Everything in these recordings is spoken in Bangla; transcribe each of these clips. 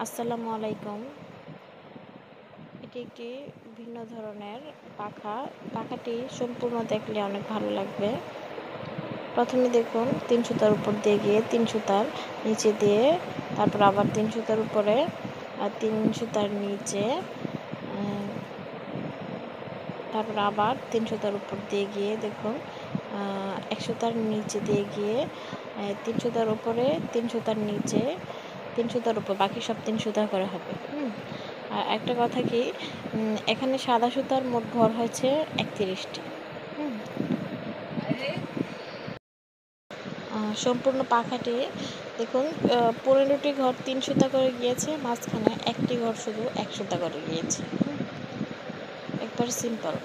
আসসালামু আলাইকুম। এটি একটি ভিন্ন ধরনের পাখা। পাখাটি সম্পূর্ণ দেখলে অনেক ভালো লাগবে। প্রথমে দেখুন ৩ সুতার উপর দিয়ে গিয়ে ৩ সুতার নিচে দিয়ে, তারপর আবার ৩ সুতার উপরে আর ৩ সুতার নিচে, তারপর আবার ৩ সুতার উপর দিয়ে গিয়ে দেখুন ১ সুতার নিচে দিয়ে গিয়ে ৩ সুতার উপরে ৩ সুতার নিচে ৩ সুতার উপর, বাকি সব ৩ সুতা করে হবে। আর একটা কথা কি, এখানে সাদা সুতার মোট ভর হয়েছে ৩১টি। সম্পূর্ণ পাখাটি দেখুন ১৫টি ঘর ৩ সুতা করে গিয়েছে, মাঝখানে একটি ঘর শুধু ১ সুতা করে গিয়েছে। একবার সিম্পল।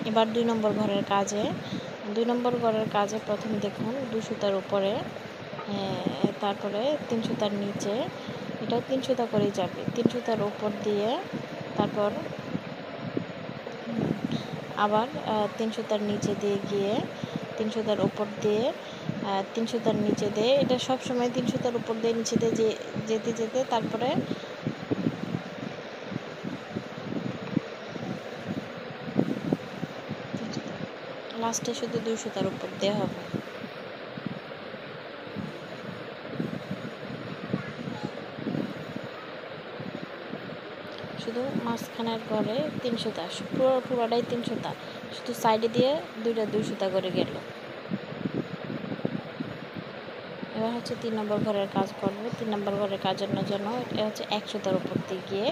এবার ২ নম্বর ঘরের কাজে, ২ নম্বর ঘরের কাজে প্রথমে দেখুন ২ সুতার উপরে, তারপরে ৩ সুতার নিচে, এটাও ৩ সুতা করেই যাবে। ৩ সুতার উপর দিয়ে, তারপর আবার ৩ সুতার নিচে দিয়ে গিয়ে ৩ সুতার উপর দিয়ে ৩ সুতার নিচে দিয়ে, এটা সব সময় 3 সুতার উপর দিয়ে নিচে দিয়ে যেতে যেতে তারপরে লাস্টে শুধু 2 সুতার উপর দিয়ে হবে। শুধু মাঝখানের ঘরে 3 সুতা, পুরোটাই 3 সুতা, শুধু সাইডে দিয়ে 2 সুতা করে গেল। এবার হচ্ছে 3 নম্বর ঘরের কাজ করব। 3 নম্বর ঘরের কাজের জন্য এটা হচ্ছে 1 সুতার উপর দিয়ে গিয়ে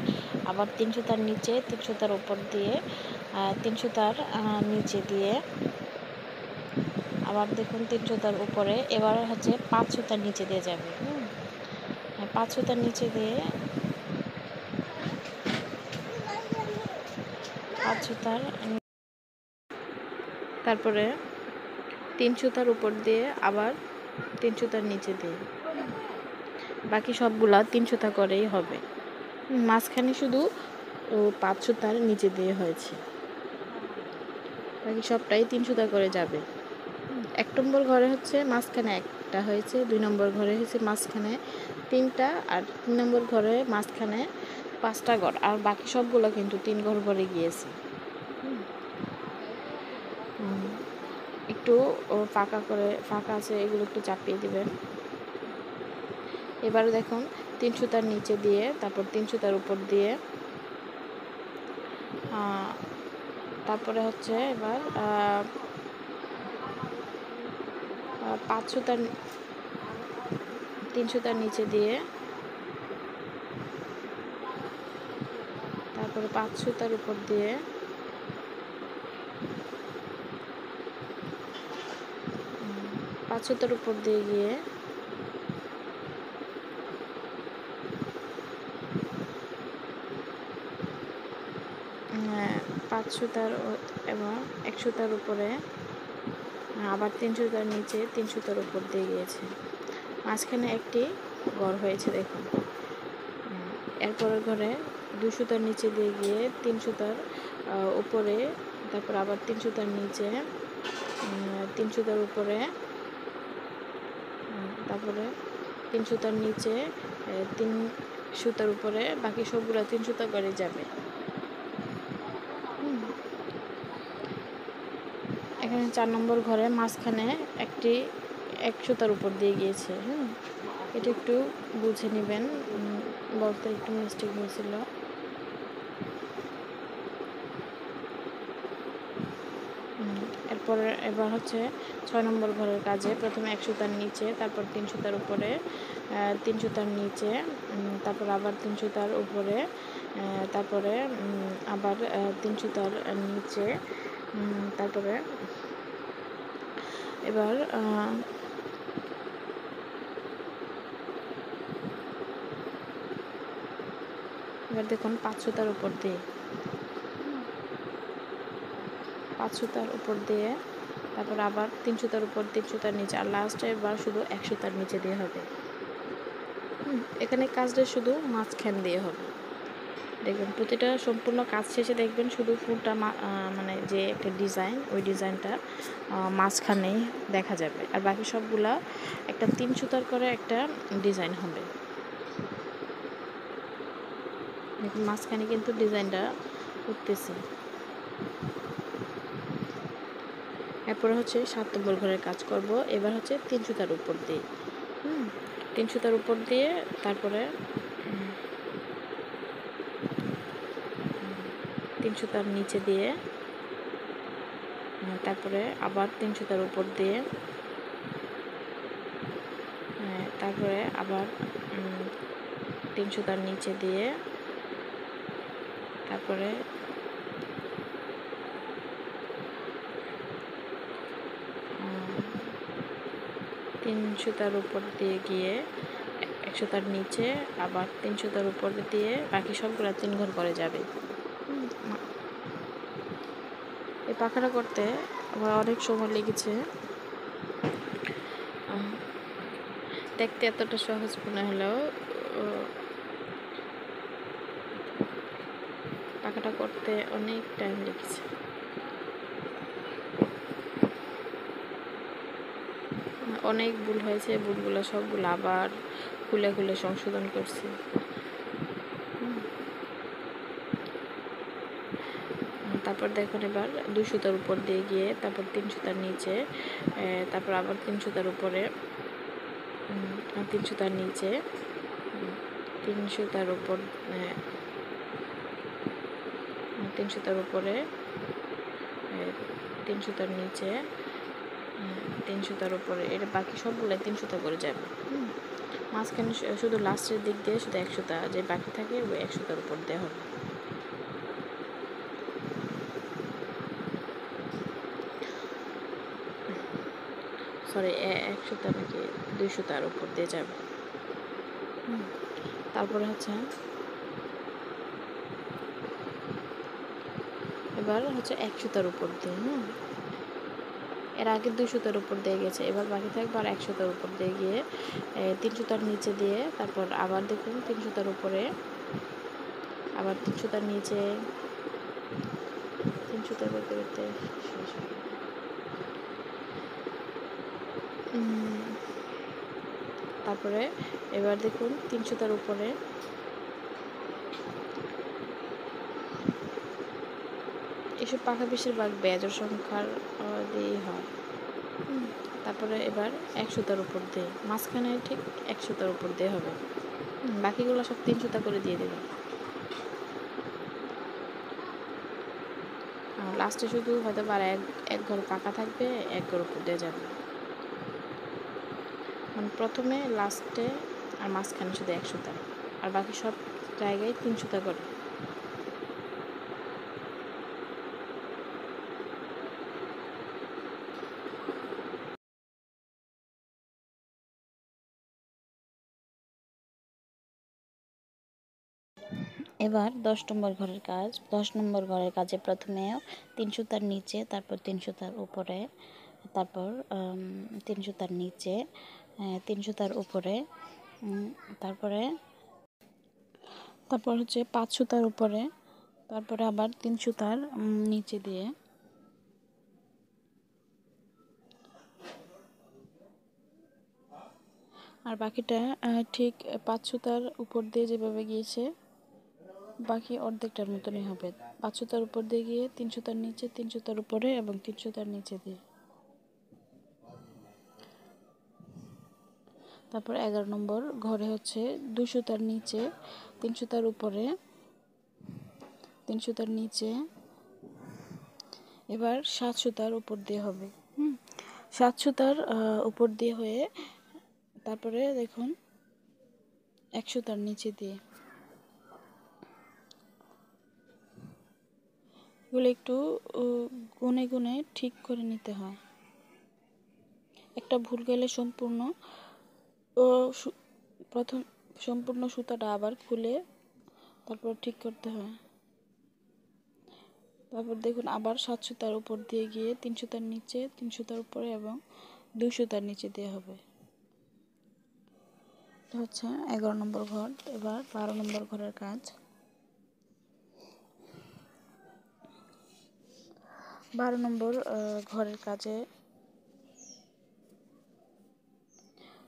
আবার 3 সুতার নিচে, 3 সুতার উপর দিয়ে 3 সুতার নিচে দিয়ে, আবার দেখুন 3 সুতার উপরে, এবার হচ্ছে 5 সুতার নিচে দিয়ে যাবে। 5 সুতার নিচে দিয়ে 5 সুতার, তারপরে 3 সুতার উপর দিয়ে আবার 3 সুতার নিচে দিয়ে, বাকি সবগুলা 3 সুতা করেই হবে। মাঝখানে শুধু 5 সুতার নিচে দিয়ে হয়েছে, বাকি সবটাই 3 সুতা করে যাবে। 1 নম্বর ঘরে হচ্ছে মাঝখানে একটা হয়েছে, 2 নম্বর ঘরে হয়েছে মাঝখানে 3টা, আর 3 নম্বর ঘরে মাঝখানে 5টা ঘর, আর বাকি সবগুলো কিন্তু 3 ঘর করে গিয়েছে। একটু ফাঁকা আছে, এগুলো একটু চাপিয়ে দিবেন। এবার দেখুন 3 সুতার নিচে দিয়ে, তারপর 3 সুতার উপর দিয়ে, তারপরে হচ্ছে এবার 5 সুতার, 3 সুতার নিচে দিয়ে, তারপরে 5 সুতার উপর দিয়ে, 5 সুতার উপর দিয়ে গিয়ে 5 সুতার এবং 1 সুতার উপরে, আবার 3 সুতার নিচে 3 সুতার উপর দিয়ে গিয়েছে। মাঝখানে একটি ঘর হয়েছে দেখুন। এরপরের ঘরে 2 সুতার নিচে দিয়ে গিয়ে 3 সুতার উপরে, তারপর আবার 3 সুতার নিচে, 3 সুতার উপরে, তারপরে 3 সুতার নিচে, 3 সুতার উপরে, বাকি সবগুলো 3 সুতা করে যাবে। এখানে 4 নম্বর ঘরে মাঝখানে একটি 1 সুতার উপর দিয়ে গিয়েছে। এটা একটু বুঝে নেবেন, বলতে একটু মিস্টেক হয়েছিল। এবার হচ্ছে 6 নম্বর ঘরের কাজে প্রথমে 1 সুতার নিচে, তারপর 3 সুতার উপরে, 3 সুতার নিচে, তারপর আবার 3 সুতার উপরে, তারপরে আবার 3 সুতার নিচে, তারপরে এবার দেখুন 5 সুতার উপর দিয়ে, 5 সুতার উপর দিয়ে, তারপর আবার 3 সুতার উপর, 3 সুতার নিচে, আর লাস্টে এবার শুধু 1 সুতার নিচে দিয়ে হবে। এখানে কাজটা শুধু মাঝখান দিয়ে হবে। দেখবেন প্রতিটা সম্পূর্ণ কাজ শেষে দেখবেন শুধু ফুলটা মানে যে একটা ডিজাইন, ওই ডিজাইনটা মাঝখানেই দেখা যাবে, আর বাকি সবগুলা একটা 3 সুতার করে একটা ডিজাইন হবে। দেখুন মাঝখানে কিন্তু ডিজাইনটা উঠতেছে। এরপরে হচ্ছে 7 নম্বর ঘরের কাজ করব। এবার হচ্ছে 3 সুতার উপর দিয়ে 3 সুতার উপর দিয়ে তারপরে 3 সুতার নিচে দিয়ে তারপরে আবার 3 সুতার উপর দিয়ে তারপরে আবার 3 সুতার নিচে দিয়ে তারপরে 3 সুতার উপর দিয়ে গিয়ে 1 সুতার নিচে আবার 3 সুতার উপর দিয়ে বাকি সবগুলো 3 ঘর করে যাবে। এই পাখাটা করতে আমার অনেক সময় লেগেছে, দেখতে এতটা সহজ মনে হলেও পাখাটা করতে অনেক টাইম লেগেছে। অনেক ভুল হয়েছে, ভুলগুলো সবগুলো আবার খুলে খুলে সংশোধন করছি। তারপর দেখুন এবার 2 সুতার উপর দিয়ে গিয়ে তারপর 3 সুতার নিচে, তারপর আবার 3 সুতার উপরে, 3 সুতার নিচে, 3 সুতার উপর, 3 সুতার উপরে, 3 সুতার নিচে, 3 সুতার উপরে, এটা বাকি সবগুলো 3 সুতা করে যাবে। মাঝখানে শুধু লাস্টের দিক দিয়ে শুধু 1 সুতা যে বাকি থাকে ওই 1 সুতার উপর দেওয়া হবে। সরি 1 সুতা নাকি 2 সুতার উপর দিয়ে যাবে। তারপরে হচ্ছে এবার হচ্ছে 1 সুতার উপর দিয়ে, এর আগে 2 সুতার উপর দিয়ে গেছে, এবার বাকি থাকবে আর 1 সুতার উপর দিয়ে গিয়ে 3 সুতার নিচে দিয়ে তারপর আবার দেখুন 3 সুতার উপরে, আবার 3 সুতার নিচে, 3 সুতা করতে করতে শেষ হবে। তারপরে এবার দেখুন 3 সুতার উপরে, এসব পাখা বেশিরভাগ বেজোড় সংখ্যার দিয়েই হয়। তারপরে এবার 1 সুতার উপর দিয়ে মাঝখানে ঠিক 1 সুতার উপর দিয়ে হবে, বাকিগুলো সব 3 সুতা করে দিয়ে দেবেন। লাস্টে শুধু হয়তো বা এক ঘর পাকা থাকবে, 1 ঘর উপর দিয়ে যাবে, মানে প্রথমে লাস্টে আর মাঝখানে শুধু 1 সুতা, আর বাকি সব জায়গায় 3 সুতা করে। এবার 10 নম্বর ঘরের কাজ। 10 নম্বর ঘরের কাজে প্রথমে 3 সুতার নিচে, তারপর 3 সুতার উপরে, তারপর 3 সুতার নিচে, 3 সুতার উপরে, তারপর হচ্ছে 5 সুতার উপরে, তারপরে আবার 3 সুতার নিচে দিয়ে, আর বাকিটা ঠিক 5 সুতার উপর দিয়ে যেভাবে গিয়েছে বাকি অর্ধেকটার মতনই হবে। 5 সুতার উপর দিয়ে গিয়ে 3 সুতার নিচে, 3 সুতার উপরে এবং 3 সুতার নিচে দিয়ে, তারপর 11 নম্বর ঘরে হচ্ছে 2 সুতার নিচে, 3 সুতার উপরে, 3 সুতার নিচে, এবার 7 সুতার উপর দিয়ে হবে। 7 সুতার উপর দিয়ে হয়ে তারপরে দেখুন 1 সুতার নিচে দিয়ে, এগুলো একটু গুনে গুনে ঠিক করে নিতে হয়। একটা ভুল গেলে সম্পূর্ণ সুতাটা আবার খুলে তারপর ঠিক করতে হয়। তারপর দেখুন আবার 7 সুতার উপর দিয়ে গিয়ে 3 সুতার নিচে, 3 সুতার উপরে এবং 2 সুতার নিচে দিয়ে হবে। হচ্ছে 11 নম্বর ঘর। এবার 12 নম্বর ঘরের কাজ। 12 নম্বর ঘরের কাজে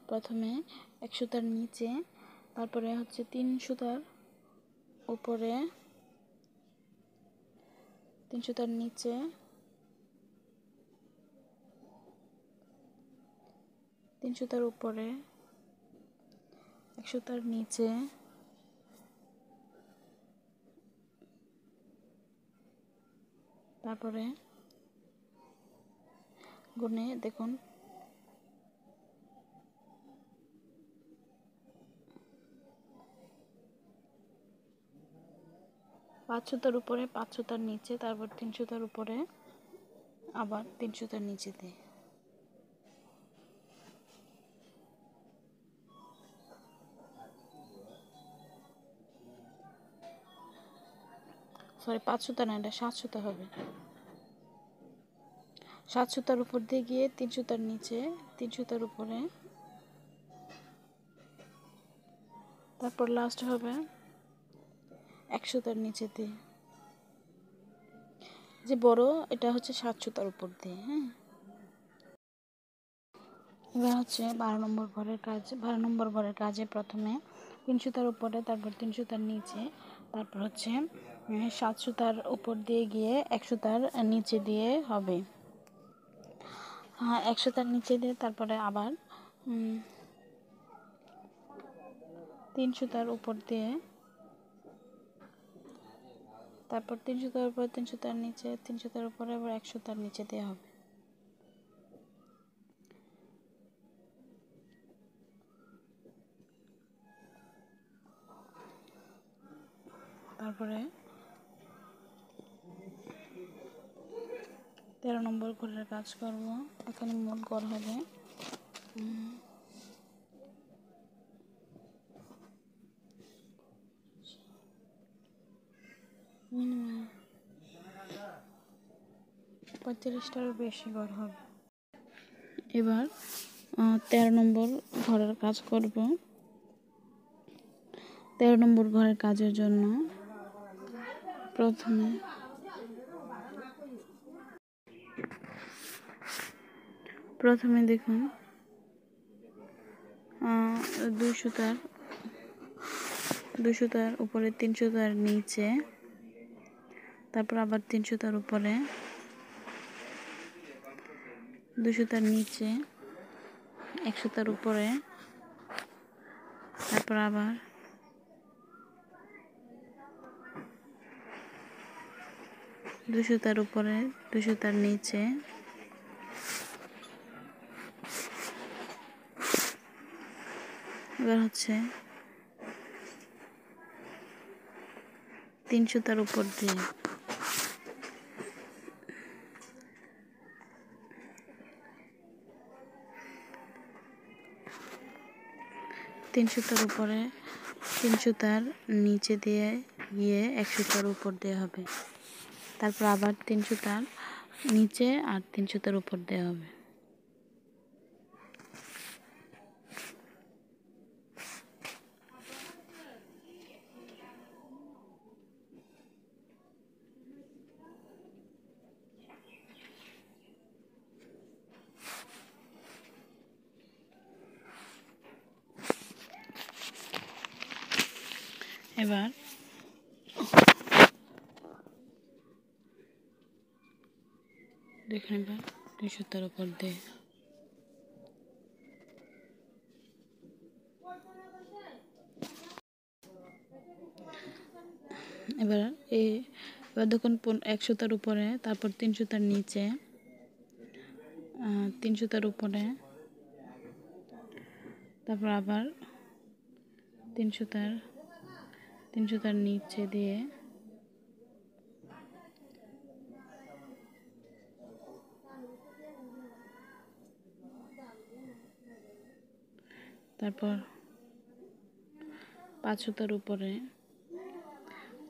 প্রথমে 1 সুতার নিচে, তারপরে হচ্ছে 3 সুতার উপরে, 3 সুতার নিচে, 3 সুতার উপরে, 1 সুতার নিচে, তারপরে গুনে দেখুন 5 সুতার উপরে, 5 সুতার নিচে, তারপর 3 সুতার উপরে, আবার 3 সুতার নিচেতে। সরি 5 সুতা না, এটা 7 সুতা হবে। 7 সুতার উপর দিয়ে গিয়ে 3 সুতার নিচে, 3 সুতার উপরে, তারপর লাস্ট হবে 1 সুতার নিচেতে। যে বড় এটা হচ্ছে 7 সুতার উপর দিয়ে। হ্যাঁ, এবার হচ্ছে 12 নম্বর ঘরের কাজ। 12 নম্বর ঘরের কাজে প্রথমে 3 সুতার উপরে, তারপর 3 সুতার নিচে, তারপর হচ্ছে 7 সুতার উপর দিয়ে গিয়ে 1 সুতার নিচে দিয়ে হবে। হ্যাঁ, 1 সুতার নিচে দিয়ে তারপরে আবার 3 সুতার উপর দিয়ে, তারপর 3 সুতার উপর, 3 সুতার নিচে, 3 সুতার উপরে, আবার 1 সুতার নিচে দিয়ে হবে। তারপরে 13 নম্বর ঘরের কাজ করব। এখানে মোট ঘর হবে 35টারও বেশি ঘর হবে। এবার 13 নম্বর ঘরের কাজ করব। 13 নম্বর ঘরের কাজের জন্য প্রথমে দেখুন 2 সুতার উপরে, 3 সুতার নিচে, তারপর আবার 3 সুতার উপরে, 2 সুতার নিচে, 1 সুতার উপরে, তারপর আবার 2 সুতার উপরে, 2 সুতার নিচে, এবার হচ্ছে 3 সুতার উপর দিয়ে, 3 সুতার উপরে, 3 সুতার নিচে দিয়ে গিয়ে 1 সুতার উপর দিয়ে হবে। তারপর আবার 3 সুতার নিচে আর 3 সুতার উপর দিয়ে হবে। এবার দেখুন, এবার 2 সুতার উপর দিয়ে, এবার দেখুন 1 সুতার উপরে, তারপর 3 সুতার নিচে, 3 সুতার উপরে, তারপর আবার 3 সুতার নিচে দিয়ে, তারপর 5 সুতার উপরে,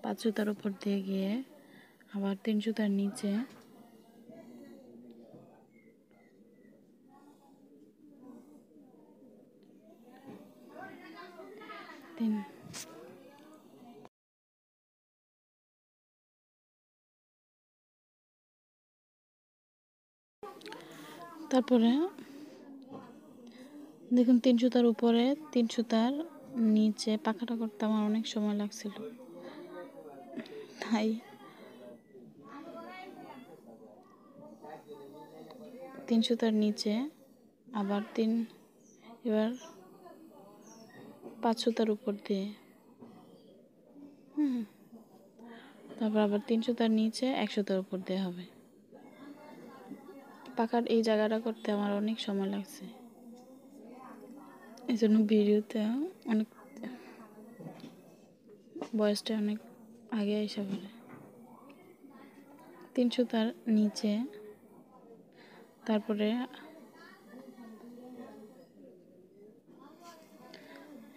5 সুতার উপর দিয়ে গিয়ে আবার 3 সুতার নিচে, 3 তারপরে দেখুন 3 সুতার উপরে 3 সুতার নিচে পাখাটা করতে আমার অনেক সময় লাগছিল, তাই 3 সুতার নিচে আবার এবার 5 সুতার উপর দিয়ে তারপর আবার 3 সুতার নিচে 1 সুতার উপর দিয়ে হবে। পাখার এই জায়গাটা করতে আমার অনেক সময় লাগছে, এই জন্য ভিডিওতে অনেক বয়সটা অনেক আগে এসে পড়ে। 3 সুতার নিচে তারপরে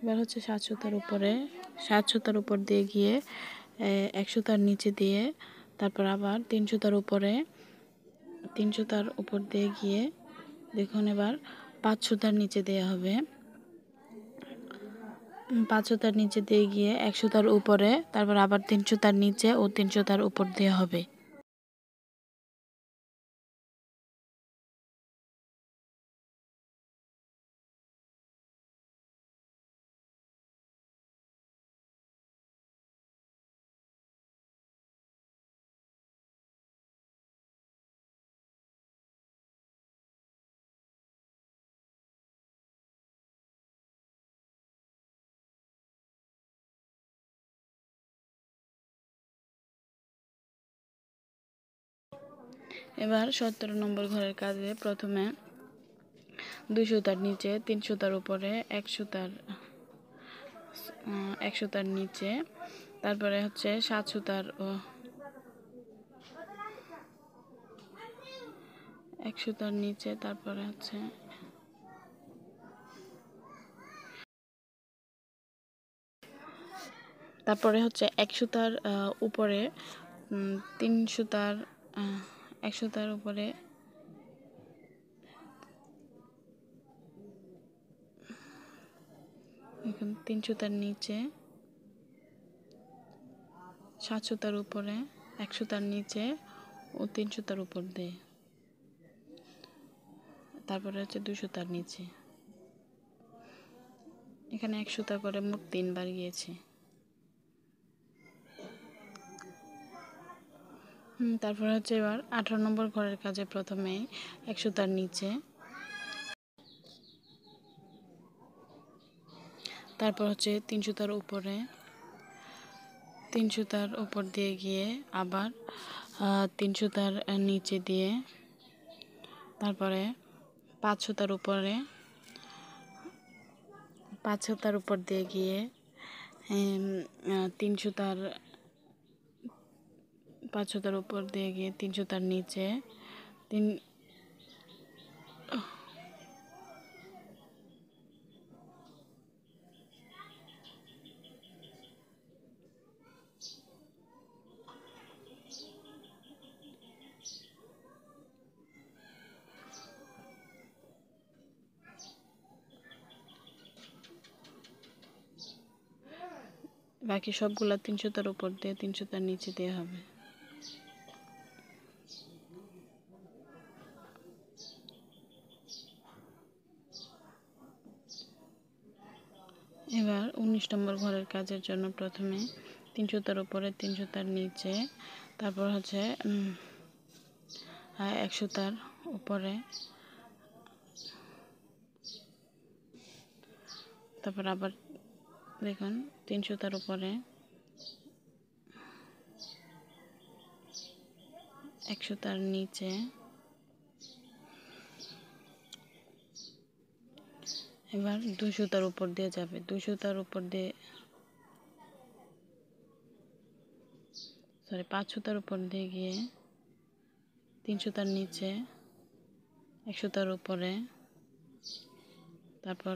এবার হচ্ছে 7 সুতার উপরে 7 সুতার উপর দিয়ে গিয়ে 1 সুতার নিচে দিয়ে তারপর আবার 3 সুতার উপরে 3 সুতার উপর দিয়ে গিয়ে দেখুন এবার 5 সুতার নিচে দেওয়া হবে। 5 সুতার নিচে দিয়ে গিয়ে 1 সুতার উপরে তারপর আবার 3 সুতার নিচে ও 3 সুতার উপর দিয়ে হবে। এবার 17 নম্বর ঘরের কাজে প্রথমে 2 সুতার নিচে 3 সুতার উপরে 1 সুতার নিচে তারপরে হচ্ছে 7 সুতার 1 সুতার নিচে তারপরে হচ্ছে তারপরে হচ্ছে 1 সুতার উপরে 3 সুতার 1 সুতার উপরে এখন 3 সুতার নিচে 7 সুতার উপরে 1 সুতার নিচে ও 3 সুতার উপর দিয়ে তারপরে হচ্ছে 2 সুতার নিচে। এখানে 1 সুতা করে মোট 3 বার গিয়েছে। তারপরে হচ্ছে এবার 18 নম্বর ঘরের কাজে প্রথমে 1 সুতার নিচে তারপর হচ্ছে 3 সুতার উপরে 3 সুতার উপর দিয়ে গিয়ে আবার 3 সুতার নিচে দিয়ে তারপরে 5 সুতার উপরে 5 সুতার উপর দিয়ে গিয়ে 3 সুতার 5 সুতার উপর দিয়ে গিয়ে 3 সুতার নিচে 3 বাকি সবগুলা 3 সুতার উপর দিয়ে 3 সুতার নিচে দেওয়া হবে। এবার 19 নম্বর ঘরের কাজের জন্য প্রথমে 3 সুতার উপরে 3 সুতার নিচে তারপর হচ্ছে 1 সুতার উপরে তারপর আবার দেখুন 3 সুতার উপরে 1 সুতার নিচে এবার 2 সুতার উপর দিয়ে যাবে 2 সুতার উপর দিয়ে 5 সুতার উপর দিয়ে গিয়ে 3 সুতার নিচে 1 সুতার উপরে তারপর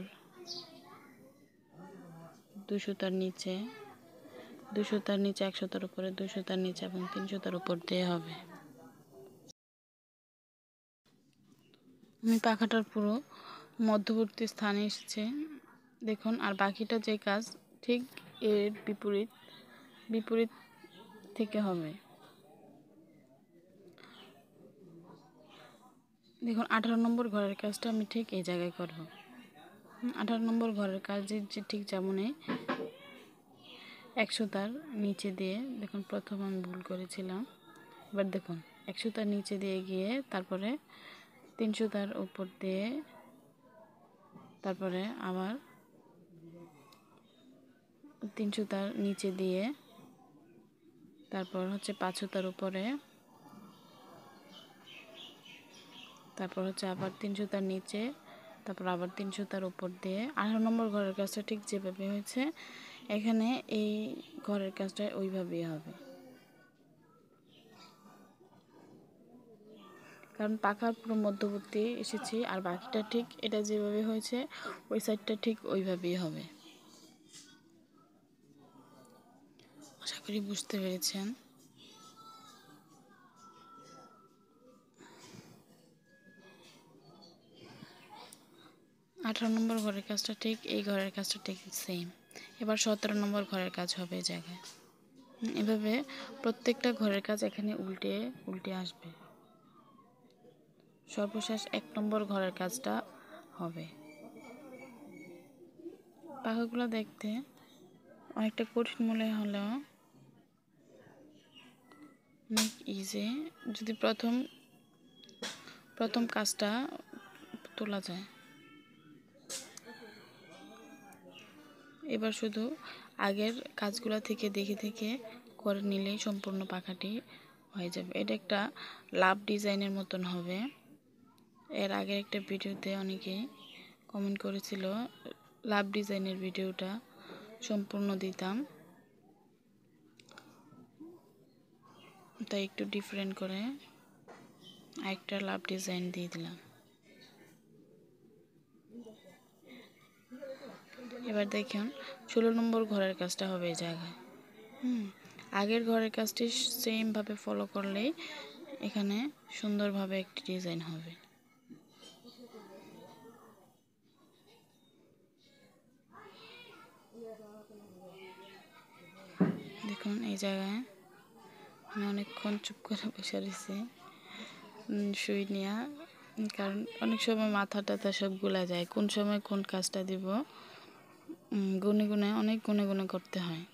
2 সুতার নিচে 2 সুতার নিচে 1 সুতার উপরে 2 সুতার নিচে এবং 3 সুতার উপর দিয়ে হবে। আমি পাখাটার পুরো মধ্যবর্তী স্থানে এসেছে দেখুন, আর বাকিটা যে কাজ ঠিক এর বিপরীত থেকে হবে। দেখুন 18 নম্বর ঘরের কাজটা আমি ঠিক এই জায়গায় করব। 18 নম্বর ঘরের কাজে যে ঠিক যেমনই 1 সুতার নিচে দিয়ে, দেখুন প্রথম আমি ভুল করেছিলাম, এবার দেখুন 1 সুতার নিচে দিয়ে গিয়ে তারপরে 3 সুতার উপর দিয়ে, তারপরে আবার 3 সুতার নিচে দিয়ে, তারপর হচ্ছে 5 সুতার উপরে, তারপর হচ্ছে আবার 3 সুতার নিচে, তারপর আবার 3 সুতার উপর দিয়ে 18 নম্বর ঘরের কাজটা ঠিক যেভাবে হয়েছে এখানে এই ঘরের কাজটা ওইভাবেই হবে, কারণ পাখার পুরো মধ্যবর্তী এসেছি আর বাকিটা ঠিক এটা যেভাবে হয়েছে ওই সাইডটা ঠিক ওইভাবেই হবে। আশা করি বুঝতে পেরেছেন। আঠারো নম্বর ঘরের কাজটা ঠিক এই ঘরের কাজটা ঠিক সেম। এবার 17 নম্বর ঘরের কাজ হবে এই জায়গায়। এভাবে প্রত্যেকটা ঘরের কাজ এখানে উল্টে উল্টে আসবে। সর্বশেষ 1 নম্বর ঘরের কাজটা হবে। পাখাগুলো দেখতে অনেকটা কঠিন মনে হলেও অনেক ইজি যদি প্রথম কাজটা তোলা যায়। এবার শুধু আগের কাজগুলো থেকে দেখে করে নিলেই সম্পূর্ণ পাখাটি হয়ে যাবে। এটা একটা লাভ ডিজাইনের মতন হবে। এর আগের একটা ভিডিওতে অনেকেই কমেন্ট করেছিল লাভ ডিজাইনের ভিডিওটা সম্পূর্ণ দিতাম, তাই একটু ডিফারেন্ট করে আরেকটা লাভ ডিজাইন দিয়ে দিলাম। এবার দেখুন 16 নম্বর ঘরের কাজটা হবে এই জায়গায়। আগের ঘরের কাজটি সেমভাবে ফলো করলেই এখানে সুন্দরভাবে একটি ডিজাইন হবে। দেখুন এই জায়গায় আমি অনেকক্ষণ চুপ করে বসে রয়েছি সুই নিয়ে, কারণ অনেক সময় মাথা টাথা সব গুলা যায়, কোন সময় কোন কাজটা দিব অনেক গুনে করতে হয়।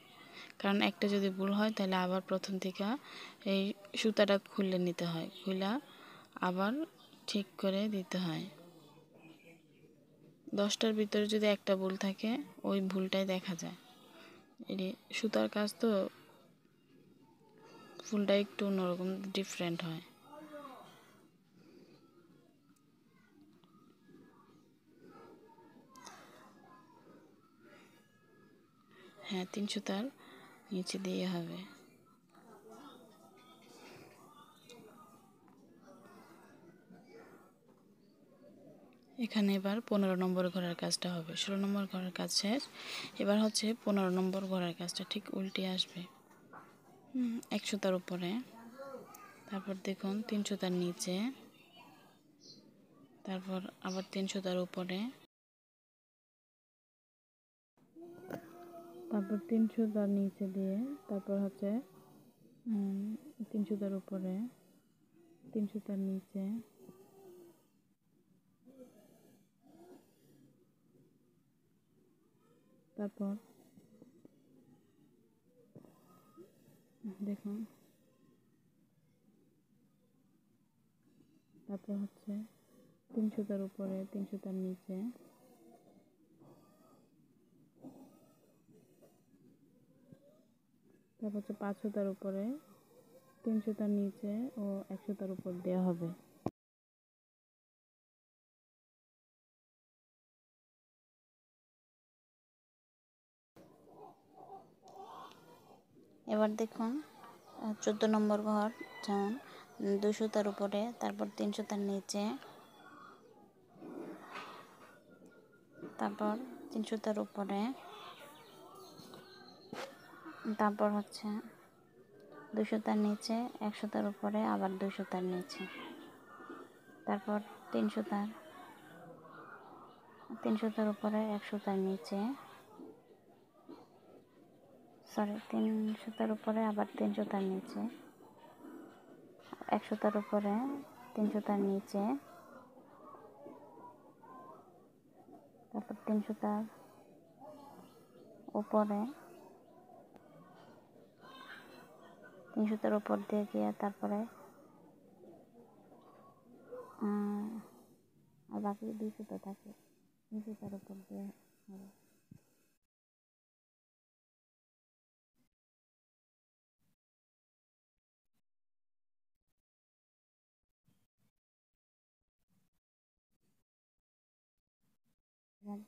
কারণ একটা যদি ভুল হয় তাহলে আবার প্রথম থেকে এই সুতাটা খুলে নিতে হয়, খুলে আবার ঠিক করে দিতে হয়। 10টার ভিতরে যদি একটা ভুল থাকে ওই ভুলটাই দেখা যায়। এটি সুতার কাজ তো ফুলটা একটু অন্যরকম ডিফারেন্ট হয়। হ্যাঁ 3 সুতার নিচে দিয়ে হবে। এখানে এবার 15 নম্বর ঘরের কাজটা হবে। 16 নম্বর ঘরের কাজ শেষ, এবার হচ্ছে 15 নম্বর ঘরের কাজটা ঠিক উল্টে আসবে। 1 সুতার উপরে, তারপর দেখুন 3 সুতার নিচে, তারপর আবার 3 সুতার উপরে, তারপর 3 সুতার নিচে দিয়ে, তারপর হচ্ছে 3 সুতার উপরে, 3 সুতার নিচে, তারপর দেখুন, তারপর হচ্ছে 3 সুতার উপরে, 3 সুতার নিচে, তারপর হচ্ছে 5 সুতার উপরে, 3 সুতার নিচে ও 1 সুতার উপর দেওয়া হবে। এবার দেখুন 14 নম্বর ঘর, যেমন 2 সুতার উপরে, তারপর 3 সুতার নিচে, তারপর 3 সুতার উপরে, তারপর হচ্ছে 2 সুতার নিচে, 1 সুতার উপরে, আবার 2 সুতার নিচে, তারপর 3 সুতার উপরে, 1 সুতার নিচে, 3 সুতার উপরে, আবার 3 সুতার নিচে, 1 সুতার উপরে, 3 সুতার নিচে, তারপর 3 সুতার উপরে 3 সুতার উপর দিয়ে গিয়ে তারপরে আর বাকি 2 সুতো থাকে 3 সুতার উপর দিয়ে হবে।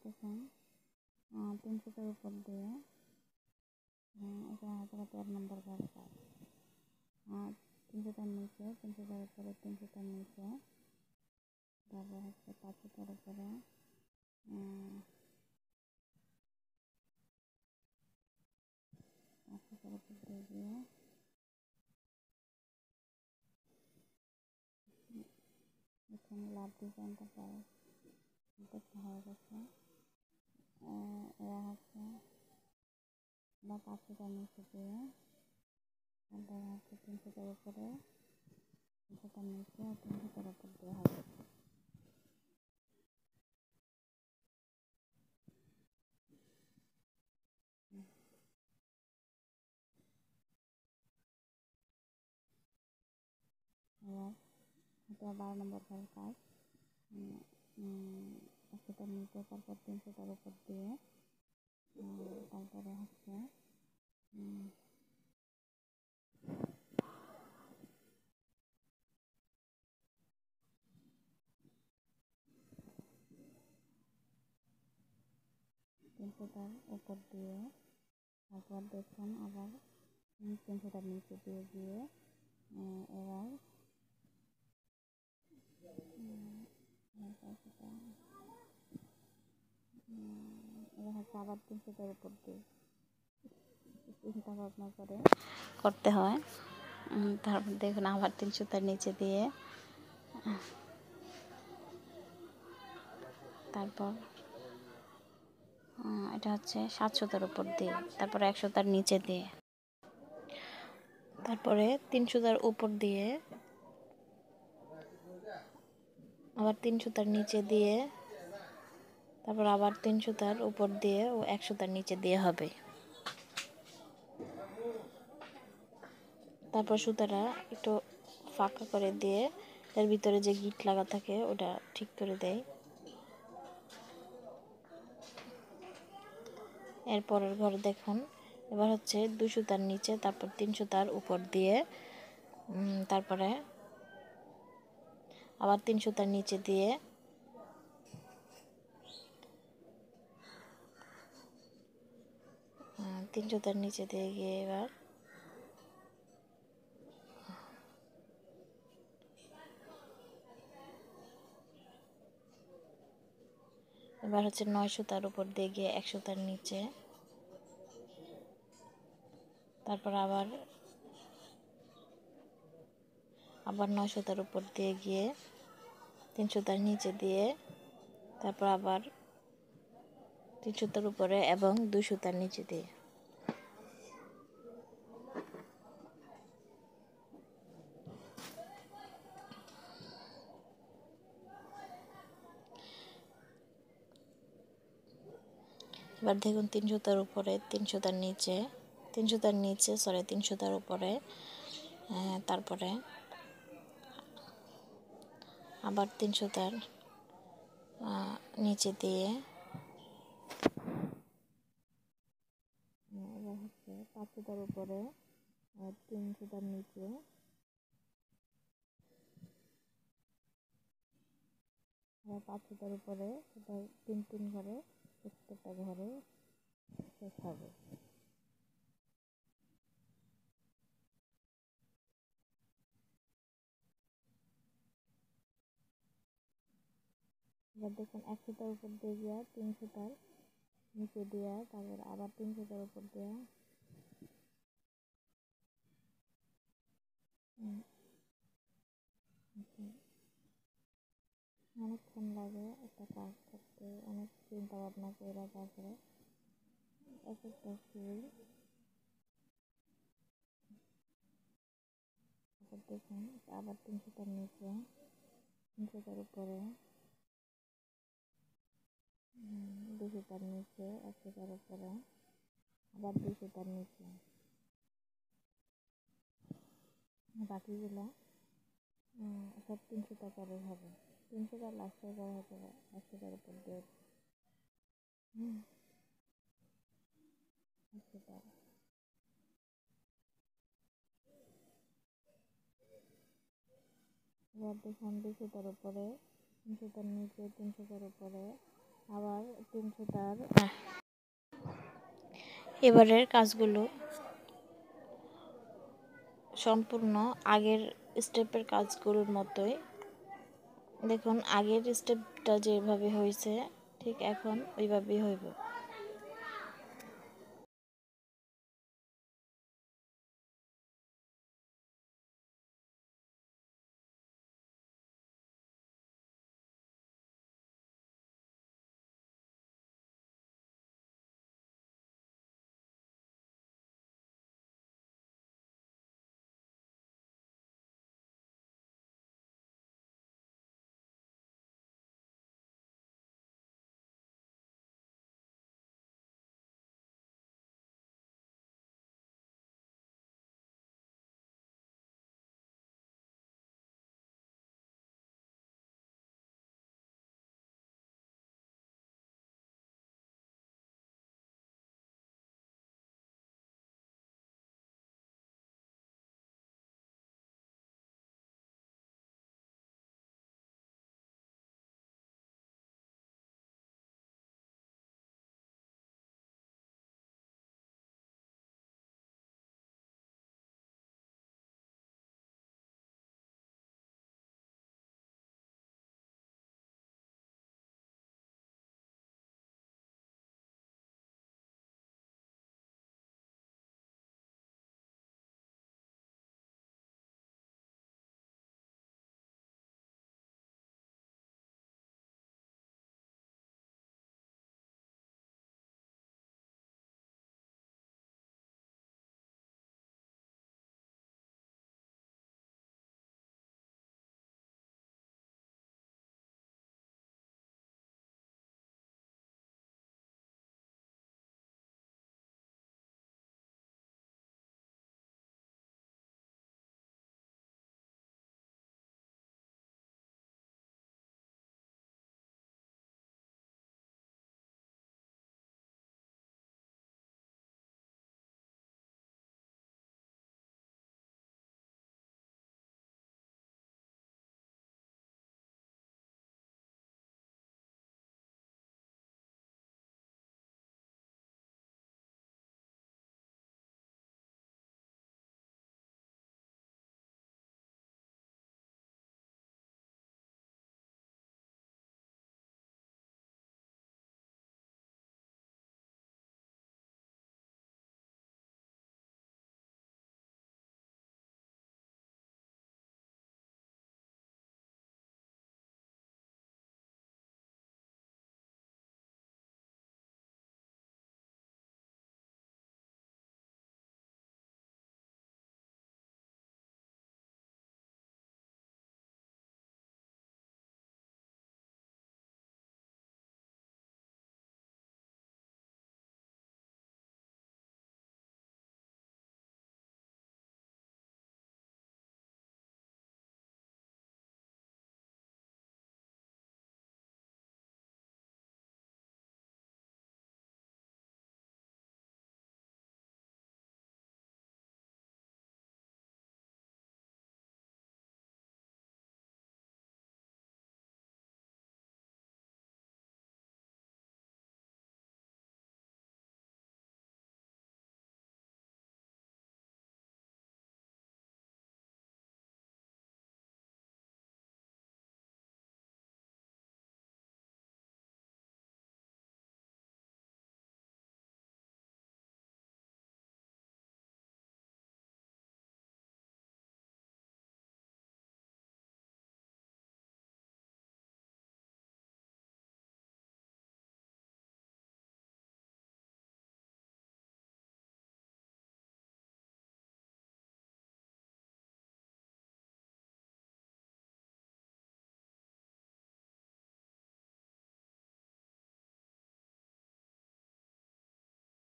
দেখুন 3 সুতার উপর দিয়ে এটা হয়তো 13 নম্বর ঘরের কাজ। 3 সুতার নিচে 3 সুতার উপরে 3 সুতার নিচে, তারপর হচ্ছে 5 সুতার উপরে 5 সুতার উপর দিয়ে গিয়ে এখানে লাভ ডিজাইনটা প্রায় দেখতে হয়ে গেছে। এরা হচ্ছে বা 5 সুতার নিচে দিয়ে, তারপরে হচ্ছে 3 সুতার উপরে 3 সুতার নিচে আর 3 সুতার উপর দিয়ে হবে। এবার এটা 12 নম্বর ঘরের কাজ। 1 সুতার নিচে তারপর 3 সুতার উপর দিয়ে, তারপরে হচ্ছে 3 সুতার উপর দিয়ে, তারপর দেখুন আবার 3 সুতার নিচে দিয়ে গিয়ে এবার হচ্ছে আবার 3 সুতার উপর দিয়ে চিন্তা ভাবনা করে করতে হয়। তারপর দেখুন আবার 3 সুতার নিচে দিয়ে, তারপর এটা হচ্ছে 7 সুতার উপর দিয়ে, তারপরে 1 সুতার নিচে দিয়ে, তারপরে 3 সুতার উপর দিয়ে, আবার 3 সুতার নিচে দিয়ে, তারপর আবার 3 সুতার উপর দিয়ে ও 1 সুতার নিচে দিয়ে হবে। তারপর সুতাটা একটু ফাঁকা করে দিয়ে এর ভিতরে যে গিট লাগা থাকে ওটা ঠিক করে দেয়। এরপরের ঘরে দেখুন এবার হচ্ছে 2 সুতার নিচে, তারপর 3 সুতার উপর দিয়ে, তারপরে আবার 3 সুতার নিচে দিয়ে, তিন সুতার নিচে দিয়ে গিয়ে এবার হচ্ছে 9 সুতার উপর দিয়ে গিয়ে 1 সুতার নিচে, তারপর আবার 9 সুতার উপর দিয়ে গিয়ে 3 সুতার নিচে দিয়ে, তারপর আবার 3 সুতার উপরে এবং 2 সুতার নিচে দিয়ে। এবার দেখুন 3 সুতার উপরে 3 সুতার নিচে 3 সুতার নিচে 3 সুতার উপরে, তারপরে আবার 3 সুতার নিচে দিয়ে, এবার হচ্ছে 5 সুতার উপরে 3 সুতার নিচে, আবার 5 সুতার উপরে, এটা 3 ঘরে প্রত্যেকটা ঘরে শেষ হবে। এবার দেখুন 1 সুতার উপর দিয়ে গিয়া 3 সুতার নিচে দেওয়া, তারপর আবার 3 সুতার উপর দেওয়া, অনেকক্ষণ লাগে একটা কাজ করতে, অনেক চিন্তা ভাবনা করে তারপরে এক একটা ফুল। তারপর দেখুন আবার 3 সুতার নিচে 3 সুতার উপরে, 200টার নিচে, 100টার উপরে, আবার 200টার নিচে, বাকিগুলো সব 300 টাকারই হবে। 300টার লাস্টের ঘর হতে 100টার উপর দিয়ে 100টার, এবার দেখুন 200টার উপরে, 300টার নিচে, 300টার উপরে, আবার 300টার। এবারের কাজগুলো সম্পূর্ণ আগের স্টেপের কাজগুলোর মতোই। দেখুন আগের স্টেপটা যেভাবে হয়েছে ঠিক এখন ওইভাবেই হইব।